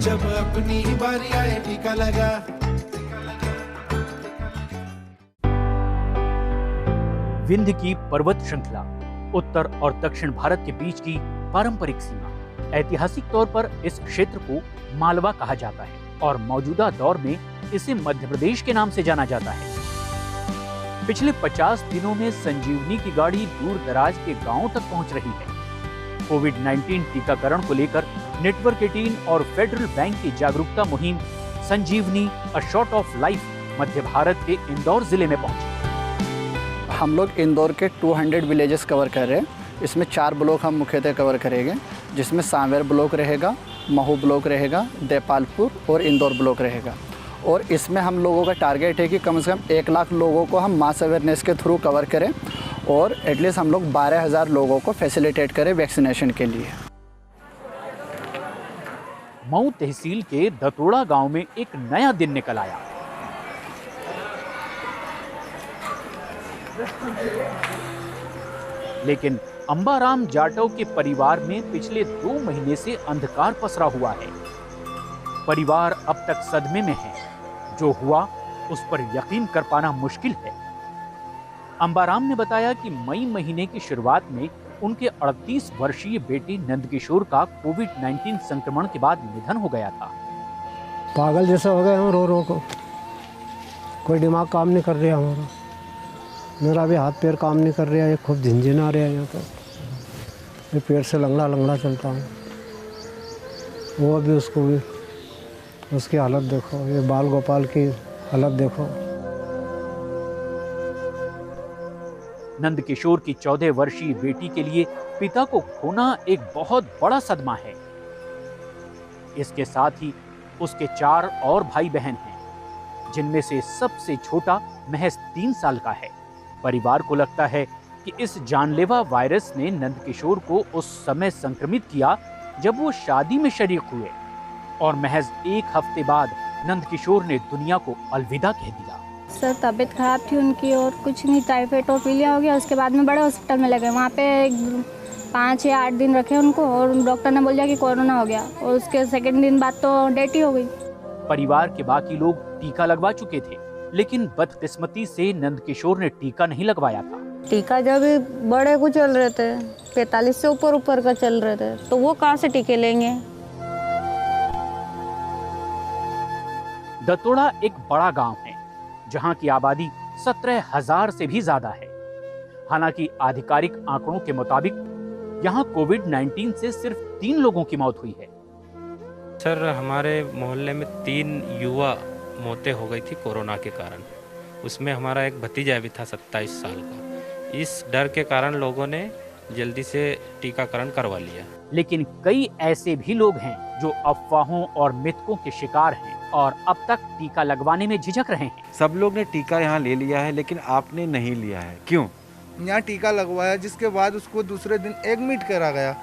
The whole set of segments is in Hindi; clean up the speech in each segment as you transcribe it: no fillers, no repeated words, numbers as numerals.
जब अपनी बारी आए टीका लगा। विंध्य की पर्वत श्रृंखला उत्तर और दक्षिण भारत के बीच की पारंपरिक सीमा। ऐतिहासिक तौर पर इस क्षेत्र को मालवा कहा जाता है और मौजूदा दौर में इसे मध्य प्रदेश के नाम से जाना जाता है। पिछले 50 दिनों में संजीवनी की गाड़ी दूर दराज के गांवों तक पहुंच रही है। कोविड-19 टीकाकरण को लेकर नेटवर्क 18 और फेडरल बैंक की जागरूकता मुहिम संजीवनी अ शॉट ऑफ लाइफ मध्य भारत के इंदौर जिले में पहुंची। हम लोग इंदौर के 200 विलेजेस कवर कर रहे हैं। इसमें 4 ब्लॉक हम मुख्यतः कवर करेंगे, जिसमें सांवेर ब्लॉक रहेगा, महू ब्लॉक रहेगा, देपालपुर और इंदौर ब्लॉक रहेगा। और इसमें हम लोगों का टारगेट है कि कम से कम 1 लाख लोगों को हम मास अवेयरनेस के थ्रू कवर करें और एटलीस्ट हम लोग 12,000 लोगों को फैसिलिटेट करें वैक्सीनेशन के लिए। मऊ तहसील के दतोड़ा गांव में एक नया दिन निकल आया। लेकिन अंबाराम जाटव के परिवार में पिछले 2 महीने से अंधकार पसरा हुआ है। परिवार अब तक सदमे में है। जो हुआ उस पर यकीन कर पाना मुश्किल है। अंबाराम ने बताया कि मई महीने की शुरुआत में उनके 38 वर्षीय बेटे नंदकिशोर का कोविड-19 संक्रमण के बाद निधन हो गया था। पागल जैसा हो गए हम रो रो को, कोई दिमाग काम नहीं कर रहा हमारा। मेरा भी हाथ पैर काम नहीं कर रहा है, खूब झिंझिना रहा है यहाँ पर। मैं पैर से लंगड़ा लंगड़ा चलता हूँ। वो भी उसको भी उसकी हालत देखो, ये बाल गोपाल की हालत देखो। नंदकिशोर की 14 वर्षीय बेटी के लिए पिता को खोना एक बहुत बड़ा सदमा है। इसके साथ ही उसके 4 और भाई बहन हैं, जिनमें से सबसे छोटा महज 3 साल का है। परिवार को लगता है कि इस जानलेवा वायरस ने नंदकिशोर को उस समय संक्रमित किया जब वो शादी में शरीक हुए और महज 1 हफ्ते बाद नंदकिशोर ने दुनिया को अलविदा कह दिया। सर तबीयत खराब थी उनकी और कुछ नहीं, टाइफाइड और पीलिया हो गया। उसके बाद में बड़े हॉस्पिटल में लगे, वहाँ पे 5 या 8 दिन रखे उनको और डॉक्टर ने बोल दिया कि कोरोना हो गया और उसके सेकंड दिन बाद तो डेथ ही हो गई। परिवार के बाकी लोग टीका लगवा चुके थे, लेकिन बदकिस्मती से नंदकिशोर ने टीका नहीं लगवाया था। टीका जब बड़े को चल रहे थे, 45 से ऊपर का चल रहे थे, तो वो कहाँ से टीके लेंगे। दतोड़ा एक बड़ा गांव है जहां की आबादी 17,000 से भी ज्यादा है। हालांकि आधिकारिक आंकड़ों के मुताबिक यहां कोविड-19 से सिर्फ 3 लोगों की मौत हुई है। सर हमारे मोहल्ले में 3 युवा मौतें हो गई थी कोरोना के कारण। उसमें हमारा एक भतीजा भी था 27 साल का। इस डर के कारण लोगों ने जल्दी से टीकाकरण करवा लिया। लेकिन कई ऐसे भी लोग हैं जो अफवाहों और मिथकों के शिकार हैं और अब तक टीका लगवाने में झिझक रहे हैं। सब लोग ने टीका यहाँ ले लिया है, लेकिन आपने नहीं लिया है, क्यों? यहाँ टीका लगवाया, जिसके बाद उसको दूसरे दिन एडमिट करा गया,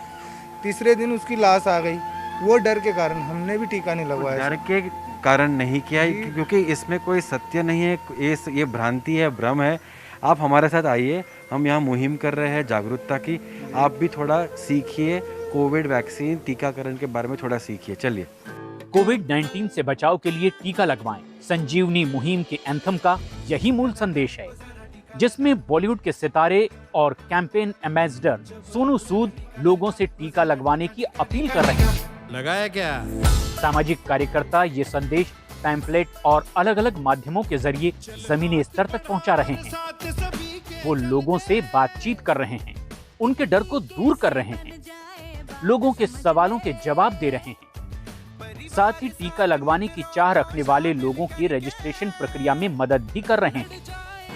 तीसरे दिन उसकी लाश आ गई। वो डर के कारण हमने भी टीका नहीं लगवाया। डर के कारण नहीं किया, क्योंकि इसमें कोई सत्य नहीं है, ये भ्रांति है, भ्रम है। आप हमारे साथ आइए, हम यहाँ मुहिम कर रहे हैं जागरूकता की। आप भी थोड़ा सीखिए, कोविड वैक्सीन टीकाकरण के बारे में थोड़ा सीखिए। चलिए, कोविड-19 से बचाव के लिए टीका लगवाएं। संजीवनी मुहिम के एंथम का यही मूल संदेश है, जिसमें बॉलीवुड के सितारे और कैंपेन एम्बेसडर सोनू सूद लोगों से टीका लगवाने की अपील कर रहे हैं। लगाया क्या? सामाजिक कार्यकर्ता ये संदेश पैम्फलेट और अलग अलग माध्यमों के जरिए जमीनी स्तर तक पहुंचा रहे हैं। वो लोगों से बातचीत कर रहे हैं, उनके डर को दूर कर रहे हैं, लोगों के सवालों के जवाब दे रहे हैं। साथ ही टीका लगवाने की चाह रखने वाले लोगों की रजिस्ट्रेशन प्रक्रिया में मदद भी कर रहे हैं।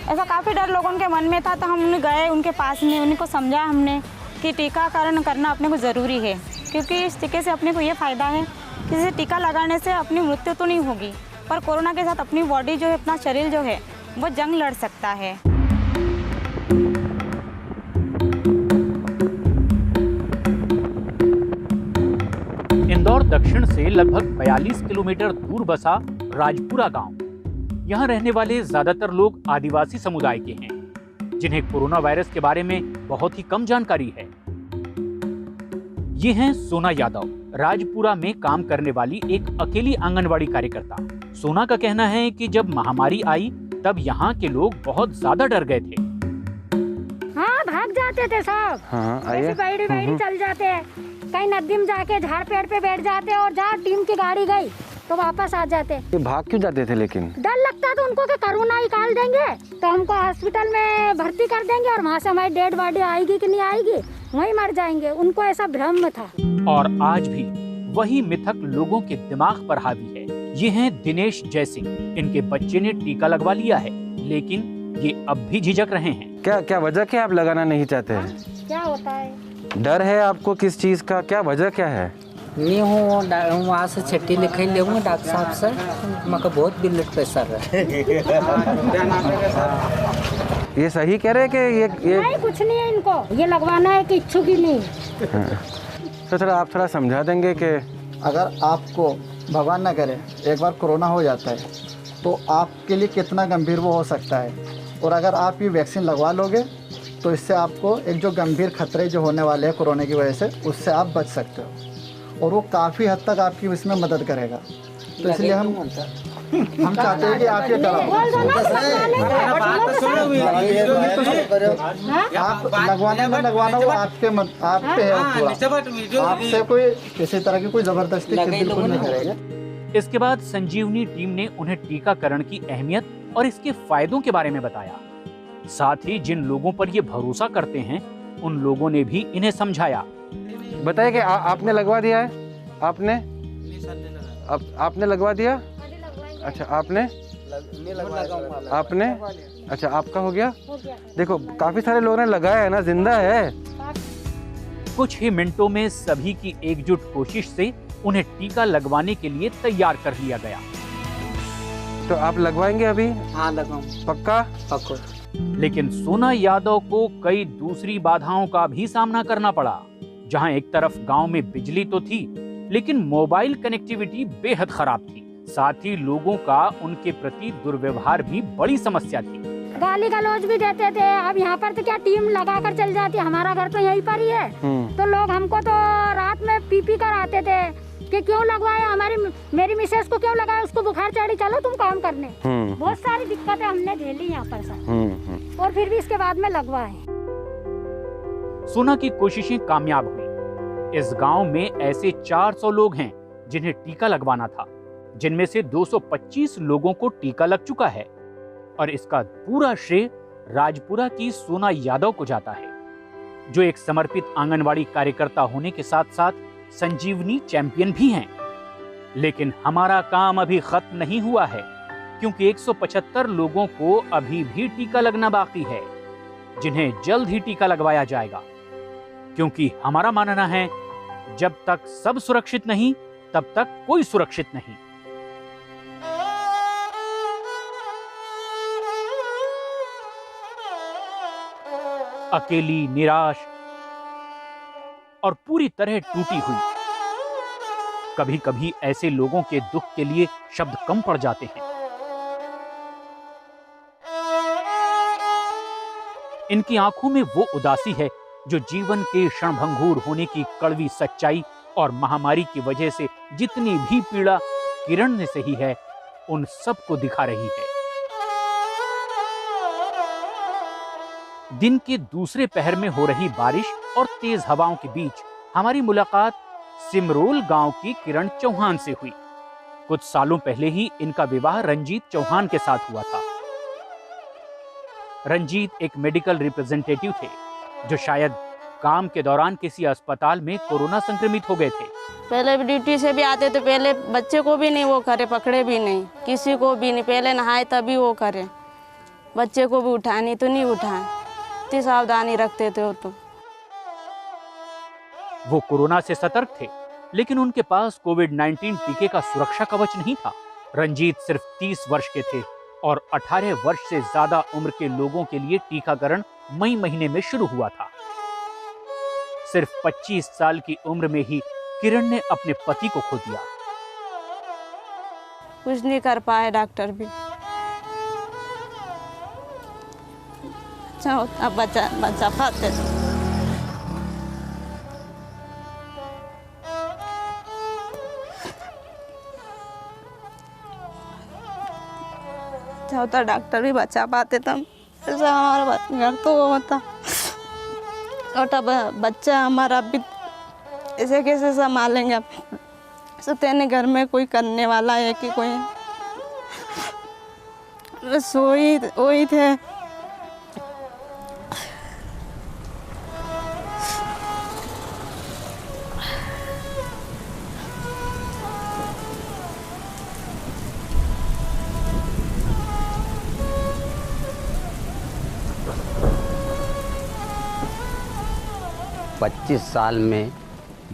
ऐसा काफ़ी डर लोगों के मन में था, तो हम गए उनके पास में, उनको समझा हमने कि टीकाकरण करना अपने को ज़रूरी है, क्योंकि इस टीके से अपने को ये फ़ायदा है कि इसे टीका लगाने से अपनी मृत्यु तो नहीं होगी, पर कोरोना के साथ अपनी बॉडी जो है, अपना शरीर जो है, वो जंग लड़ सकता है। इंदौर दक्षिण से लगभग 42 किलोमीटर दूर बसा राजपुरा गांव। यहां रहने वाले ज्यादातर लोग आदिवासी समुदाय के हैं, जिन्हें कोरोना वायरस के बारे में बहुत ही कम जानकारी है। ये हैं सोना यादव, राजपुरा में काम करने वाली एक अकेली आंगनवाड़ी कार्यकर्ता। सोना का कहना है कि जब महामारी आई तब यहाँ के लोग बहुत ज्यादा डर गए थे। हाँ, भाग जाते थे सब। हाँ, ऐसे बैठी चल जाते, कहीं नदी में जाके झाड़ पेड़ पे बैठ जाते और जहाँ टीम की गाड़ी गई तो वापस आ जाते। ये भाग क्यों जाते थे? लेकिन डर लगता था उनको कि कोरोना निकाल देंगे तो हमको हॉस्पिटल में भर्ती कर देंगे और वहाँ से हमारी डेड बॉडी आएगी कि नहीं आएगी, वहीं मर जाएंगे। उनको ऐसा भ्रम था। और आज भी वही मिथक लोगों के दिमाग पर हावी है। ये हैं दिनेश जयसिंह। इनके बच्चे ने टीका लगवा लिया है, लेकिन ये अब भी झिझक रहे हैं। क्या वजह क्या आप लगाना नहीं चाहते हैं? क्या होता है? डर है आपको किस चीज का? क्या वजह क्या है? नहीं हूँ वहाँ से छुट्टी लिखाई ले डॉक्टर साहब से, मगर बहुत ब्लड प्रेशर है। ये सही कह रहे हैं कि ये नहीं, कुछ नहीं है इनको, ये लगवाना है कि इच्छुक ही नहीं। तो थोड़ा आप थोड़ा समझा देंगे कि अगर आपको भगवान न करे एक बार कोरोना हो जाता है तो आपके लिए कितना गंभीर वो हो सकता है, और अगर आप ये वैक्सीन लगवा लोगे तो इससे आपको एक जो गंभीर खतरे जो होने वाले हैं कोरोना की वजह से, उससे आप बच सकते हो, और वो काफ़ी हद तक आपकी इसमें मदद करेगा। तो इसलिए हम चाहते हैं कि आप ये कराओ। आप लगवाना वो आप पे है पूरा, आपसे कोई किसी तरह की कोई जबरदस्ती बिल्कुल नहीं करेगा। इसके बाद संजीवनी टीम ने उन्हें टीकाकरण की अहमियत और इसके फायदों के बारे में बताया। साथ ही जिन लोगों पर ये भरोसा करते हैं उन लोगों ने भी इन्हें समझाया। बताइए कि आपने लगवा दिया है? आपने लगवा दिया? अच्छा, आपने अच्छा, आपका हो गया? देखो काफी सारे लोगों ने लगाया है ना, जिंदा है। कुछ ही मिनटों में सभी की एकजुट कोशिश से उन्हें टीका लगवाने के लिए तैयार कर लिया गया। तो आप लगवाएंगे अभी? हाँ, लगाऊंगा। पक्का? पक्का। लेकिन सोना यादव को कई दूसरी बाधाओं का भी सामना करना पड़ा। जहां एक तरफ गांव में बिजली तो थी, लेकिन मोबाइल कनेक्टिविटी बेहद खराब थी। साथ ही लोगों का उनके प्रति दुर्व्यवहार भी बड़ी समस्या थी। गाली गलौज भी देते थे। अब यहाँ पर तो क्या टीम लगा कर चल जाती है, हमारा घर तो यहीं पर ही है। तो लोग हमको तो रात में पी कर आते थे कि क्यों लगवाया, मेरी मिसेस को क्यों लगाया, उसको बुखार चढ़ी, चलो तुम काम करने। बहुत सारी दिक्कतें हमने झेली यहाँ पर सर, और फिर भी इसके बाद में लगवाए। सोना की कोशिशें कामयाब हुई। इस गांव में ऐसे 400 लोग हैं जिन्हें टीका लगवाना था, जिनमें से 225 लोगों को टीका लग चुका है, और इसका पूरा श्रेय राजपुरा की सोना यादव को जाता है, जो एक समर्पित आंगनवाड़ी कार्यकर्ता होने के साथ साथ संजीवनी चैंपियन भी हैं। लेकिन हमारा काम अभी खत्म नहीं हुआ है, क्योंकि 175 लोगों को अभी भी टीका लगना बाकी है, जिन्हें जल्द ही टीका लगवाया जाएगा। क्योंकि हमारा मानना है, जब तक सब सुरक्षित नहीं तब तक कोई सुरक्षित नहीं। अकेली, निराश और पूरी तरह टूटी हुई। कभी कभी ऐसे लोगों के दुख के लिए शब्द कम पड़ जाते हैं। इनकी आंखों में वो उदासी है जो जीवन के क्षणभंगुर होने की कड़वी सच्चाई और महामारी की वजह से जितनी भी पीड़ा किरण ने सही है, उन सबको दिखा रही है। दिन के दूसरे पहर में हो रही बारिश और तेज हवाओं के बीच हमारी मुलाकात सिमरोल गांव की किरण चौहान से हुई। कुछ सालों पहले ही इनका विवाह रंजीत चौहान के साथ हुआ था। रंजीत एक मेडिकल रिप्रेजेंटेटिव थे, जो शायद काम के दौरान किसी अस्पताल में कोरोना संक्रमित हो गए थे। पहले ड्यूटी से भी आते तो पहले बच्चे को भी नहीं वो करे, पकड़े भी नहीं, किसी को भी नहीं, पहले नहाए तभी वो करे, बच्चे को भी उठाए नहीं तो नहीं उठाए, इतनी सावधानी रखते थे। वो कोरोना से सतर्क थे, लेकिन उनके पास कोविड-19 टीके का सुरक्षा कवच नहीं था। रंजीत सिर्फ 30 वर्ष के थे और 18 वर्ष से ज्यादा उम्र के लोगों के लिए टीकाकरण मई महीने में शुरू हुआ था। सिर्फ 25 साल की उम्र में ही किरण ने अपने पति को खो दिया। कुछ नहीं कर पाए डॉक्टर भी। बच्चा पाते अच्छा होता, डॉक्टर भी बचा पाते तब। ऐसा हमारा घर तो वो होता, छोटा बच्चा हमारा भी ऐसे कैसे संभालेंगे आप। सत्याने घर में कोई करने वाला है कि कोई सोई वही थे। पच्चीस साल में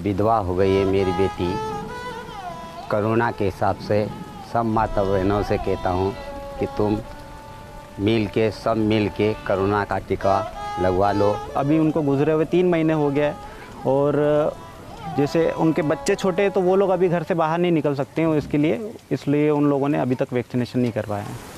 विधवा हो गई है मेरी बेटी। कोरोना के हिसाब से सब माता बहनों से कहता हूँ कि तुम सब मिल के कोरोना का टीका लगवा लो। अभी उनको गुजरे हुए 3 महीने हो गया है और जैसे उनके बच्चे छोटे हैं तो वो लोग अभी घर से बाहर नहीं निकल सकते हैं, इसलिए उन लोगों ने अभी तक वैक्सीनेशन नहीं करवाया है।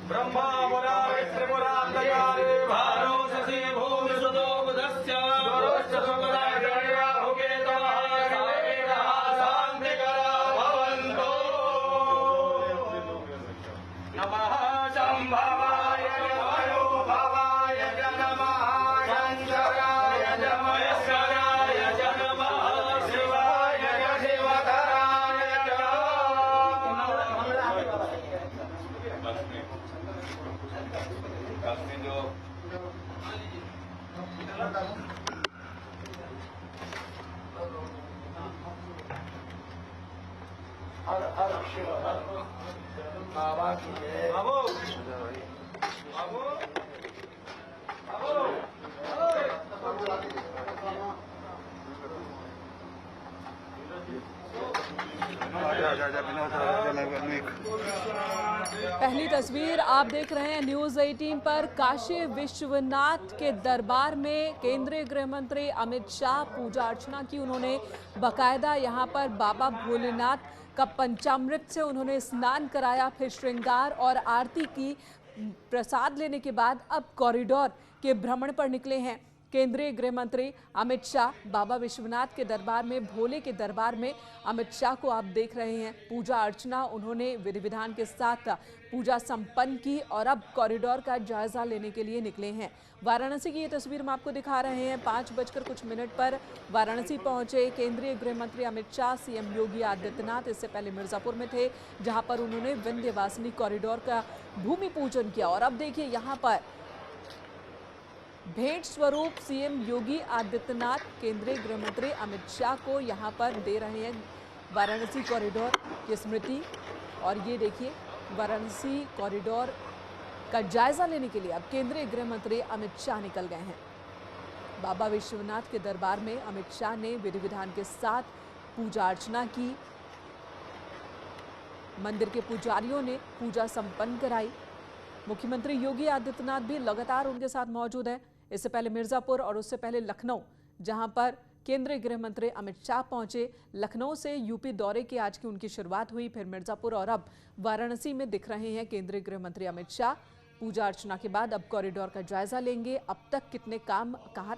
ब्रह्मा मुरा त्रिपुरांतकारे भारो शशि भूमि सुतो बुधस्य गुरुश्च सुखदा जया हुकेतः सर्वेरः शान्तिकरा भवन्तु। नमः शम्भवाय वायो भवाय च नमः शङ्कराय च महेश्वराय च नमः शिवाय च शिवधराय च। बाबा की जय। बाबू बाबू पहली तस्वीर आप देख रहे हैं न्यूज 18 पर। काशी विश्वनाथ के दरबार में केंद्रीय गृह मंत्री अमित शाह पूजा अर्चना की। उन्होंने बकायदा यहां पर बाबा भोलेनाथ का पंचामृत से उन्होंने स्नान कराया, फिर श्रृंगार और आरती की। प्रसाद लेने के बाद अब कॉरिडोर के भ्रमण पर निकले हैं केंद्रीय गृह मंत्री अमित शाह। बाबा विश्वनाथ के दरबार में, भोले के दरबार में अमित शाह को आप देख रहे हैं। पूजा अर्चना उन्होंने विधि विधान के साथ पूजा संपन्न की और अब कॉरिडोर का जायजा लेने के लिए निकले हैं। वाराणसी की ये तस्वीर हम आपको दिखा रहे हैं। 5:कुछ पर वाराणसी पहुंचे केंद्रीय गृह मंत्री अमित शाह। सीएम योगी आदित्यनाथ इससे पहले मिर्जापुर में थे, जहां पर उन्होंने विंध्यवासिनी कॉरिडोर का भूमि पूजन किया। और अब देखिए यहाँ पर भेंट स्वरूप सीएम योगी आदित्यनाथ केंद्रीय गृह मंत्री अमित शाह को यहां पर दे रहे हैं वाराणसी कॉरिडोर की स्मृति। और ये देखिए वाराणसी कॉरिडोर का जायजा लेने के लिए अब केंद्रीय गृह मंत्री अमित शाह निकल गए हैं। बाबा विश्वनाथ के दरबार में अमित शाह ने विधि विधान के साथ पूजा अर्चना की। मंदिर के पुजारियों ने पूजा संपन्न कराई। मुख्यमंत्री योगी आदित्यनाथ भी लगातार उनके साथ मौजूद है। इससे पहले मिर्जापुर और उससे पहले लखनऊ, जहां पर केंद्रीय गृह मंत्री अमित शाह पहुंचे। लखनऊ से यूपी दौरे की आज की उनकी शुरुआत हुई, फिर मिर्जापुर और अब वाराणसी में दिख रहे हैं केंद्रीय गृह मंत्री अमित शाह। पूजा अर्चना के बाद अब कॉरिडोर का जायजा लेंगे। अब तक कितने काम कहाँ